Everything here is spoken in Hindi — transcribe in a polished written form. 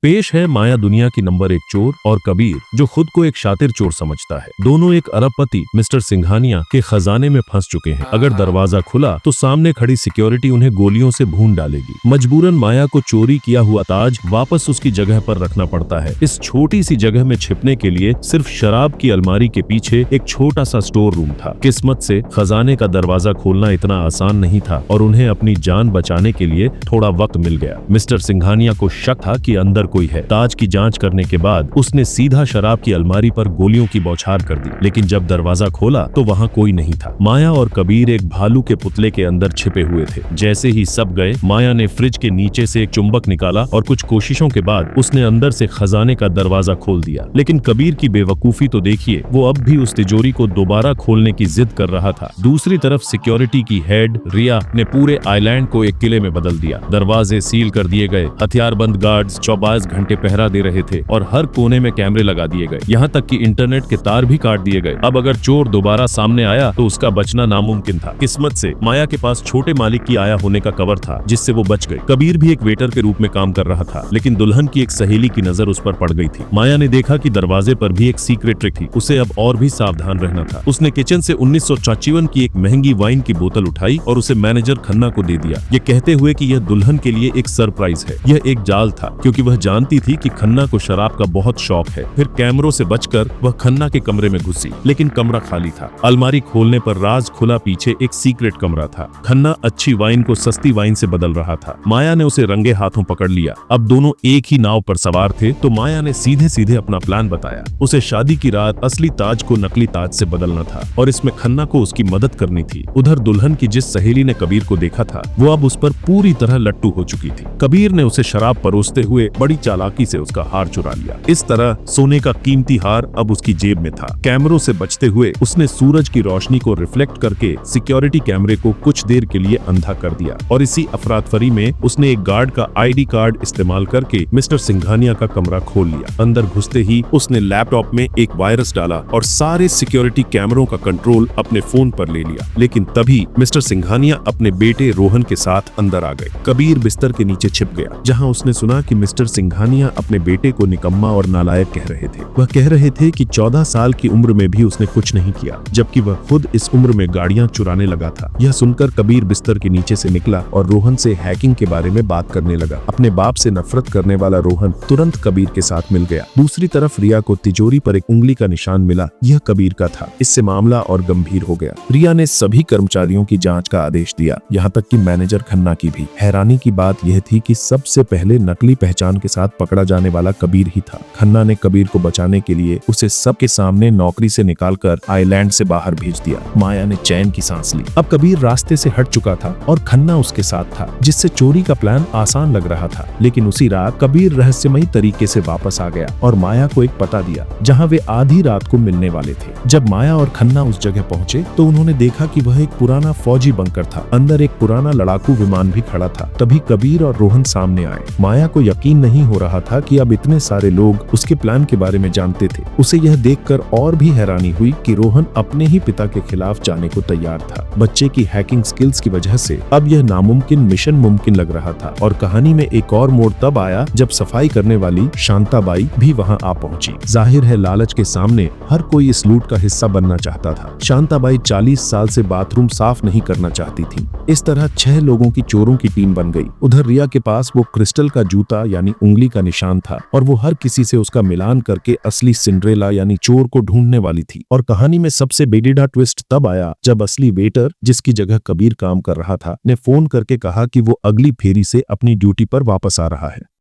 पेश है माया दुनिया की नंबर 1 चोर और कबीर जो खुद को एक शातिर चोर समझता है। दोनों एक अरबपति मिस्टर सिंघानिया के खजाने में फंस चुके हैं। अगर दरवाजा खुला तो सामने खड़ी सिक्योरिटी उन्हें गोलियों से भून डालेगी। मजबूरन माया को चोरी किया हुआ ताज वापस उसकी जगह पर रखना पड़ता है। इस छोटी सी जगह में छिपने के लिए सिर्फ शराब की अलमारी के पीछे एक छोटा सा स्टोर रूम था। किस्मत से खजाने का दरवाजा खोलना इतना आसान नहीं था और उन्हें अपनी जान बचाने के लिए थोड़ा वक्त मिल गया। मिस्टर सिंघानिया को शक था कि अंदर कोई है। ताज की जांच करने के बाद उसने सीधा शराब की अलमारी पर गोलियों की बौछार कर दी, लेकिन जब दरवाजा खोला तो वहां कोई नहीं था। माया और कबीर एक भालू के पुतले के अंदर छिपे हुए थे। जैसे ही सब गए, माया ने फ्रिज के नीचे से एक चुंबक निकाला और कुछ कोशिशों के बाद उसने अंदर से खजाने का दरवाजा खोल दिया। लेकिन कबीर की बेवकूफी तो देखिए, वो अब भी उस तिजोरी को दोबारा खोलने की जिद कर रहा था। दूसरी तरफ सिक्योरिटी की हेड रिया ने पूरे आइलैंड को एक किले में बदल दिया। दरवाजे सील कर दिए गए, हथियारबंद गार्ड्स 24 घंटे पहरा दे रहे थे और हर कोने में कैमरे लगा दिए गए। यहाँ तक कि इंटरनेट के तार भी काट दिए गए। अब अगर चोर दोबारा सामने आया तो उसका बचना नामुमकिन था। किस्मत से माया के पास छोटे मालिक की आया होने का कवर था, जिससे वो बच गई। कबीर भी एक वेटर के रूप में काम कर रहा था, लेकिन दुल्हन की एक सहेली की नजर उस पर पड़ गई थी। माया ने देखा कि दरवाजे पर भी एक सीक्रेट ट्रिक थी। उसे अब और भी सावधान रहना था। उसने किचन से 1954 की एक महंगी वाइन की बोतल उठाई और उसे मैनेजर खन्ना को दे दिया, ये कहते हुए कि यह दुल्हन के लिए एक सरप्राइज है। यह एक जाल था, क्योंकि वह जानती थी कि खन्ना को शराब का बहुत शौक है। फिर कैमरों से बचकर वह खन्ना के कमरे में घुसी, लेकिन कमरा खाली था। अलमारी खोलने पर राज खुला पीछे एक सीक्रेट कमरा था। खन्ना अच्छी वाइन को सस्ती वाइन से बदल रहा था। माया ने उसे रंगे हाथों पकड़ लिया। अब दोनों एक ही नाव पर सवार थे, तो माया ने सीधे सीधे अपना प्लान बताया। उसे शादी की रात असली ताज को नकली ताज से बदलना था और इसमें खन्ना को उसकी मदद करनी थी। उधर दुल्हन की जिस सहेली ने कबीर को देखा था, वो अब उस पर पूरी तरह लट्टू हो चुकी थी। कबीर ने उसे शराब परोसते हुए बड़ी चालाकी से उसका हार चुरा लिया। इस तरह सोने का कीमती हार अब उसकी जेब में था। कैमरों से बचते हुए उसने सूरज की रोशनी को रिफ्लेक्ट करके सिक्योरिटी कैमरे को कुछ देर के लिए अंधा कर दिया और इसी अफरातफरी में उसने एक गार्ड का आईडी कार्ड इस्तेमाल करके मिस्टर सिंघानिया का कमरा खोल लिया। अंदर घुसते ही उसने लैपटॉप में एक वायरस डाला और सारे सिक्योरिटी कैमरों का कंट्रोल अपने फोन पर ले लिया। लेकिन तभी मिस्टर सिंघानिया अपने बेटे रोहन के साथ अंदर आ गए। कबीर बिस्तर के नीचे छिप गया, जहाँ उसने सुना कि मिस्टर सिंघानिया अपने बेटे को निकम्मा और नालायक कह रहे थे। वह कह रहे थे कि 14 साल की उम्र में भी उसने कुछ नहीं किया, जबकि वह खुद इस उम्र में गाड़ियां चुराने लगा था। यह सुनकर कबीर बिस्तर के नीचे से निकला और रोहन से हैकिंग के बारे में बात करने लगा। अपने बाप से नफरत करने वाला रोहन तुरंत कबीर के साथ मिल गया। दूसरी तरफ रिया को तिजोरी पर एक उंगली का निशान मिला, यह कबीर का था। इससे मामला और गंभीर हो गया। रिया ने सभी कर्मचारियों की जांच का आदेश दिया, यहाँ तक कि मैनेजर खन्ना की भी। हैरानी की बात यह थी कि सबसे पहले नकली पहचान के साथ पकड़ा जाने वाला कबीर ही था। खन्ना ने कबीर को बचाने के लिए उसे सबके सामने नौकरी से निकालकर आइलैंड से बाहर भेज दिया। माया ने चैन की सांस ली। अब कबीर रास्ते से हट चुका था और खन्ना उसके साथ था, जिससे चोरी का प्लान आसान लग रहा था। लेकिन उसी रात कबीर रहस्यमयी तरीके से वापस आ गया और माया को एक पता दिया, जहाँ वे आधी रात को मिलने वाले थे। जब माया और खन्ना उस जगह पहुँचे तो उन्होंने देखा कि वह एक पुराना फौजी बंकर था। अंदर एक पुराना लड़ाकू विमान भी खड़ा था। तभी कबीर और रोहन सामने आए। माया को यकीन नहीं हो रहा था कि अब इतने सारे लोग उसके प्लान के बारे में जानते थे। उसे यह देखकर और भी हैरानी हुई कि रोहन अपने ही पिता के खिलाफ जाने को तैयार था। बच्चे की हैकिंग स्किल्स की वजह से अब यह नामुमकिन मिशन मुमकिन लग रहा था। और कहानी में एक और मोड़ तब आया जब सफाई करने वाली शांताबाई भी वहां आ पहुंची। जाहिर है लालच के सामने हर कोई इस लूट का हिस्सा बनना चाहता था। शांताबाई 40 साल से बाथरूम साफ नहीं करना चाहती थी। इस तरह 6 लोगों की चोरों की टीम बन गई। उधर रिया के पास वो क्रिस्टल का जूता यानी उंगली का निशान था और वो हर किसी से उसका मिलान करके असली सिंड्रेला यानी चोर को ढूंढने वाली थी। और कहानी में सबसे बेडीडा ट्विस्ट तब आया जब असली वेटर, जिसकी जगह कबीर काम कर रहा था, ने फोन करके कहा कि वो अगली फेरी से अपनी ड्यूटी पर वापस आ रहा है।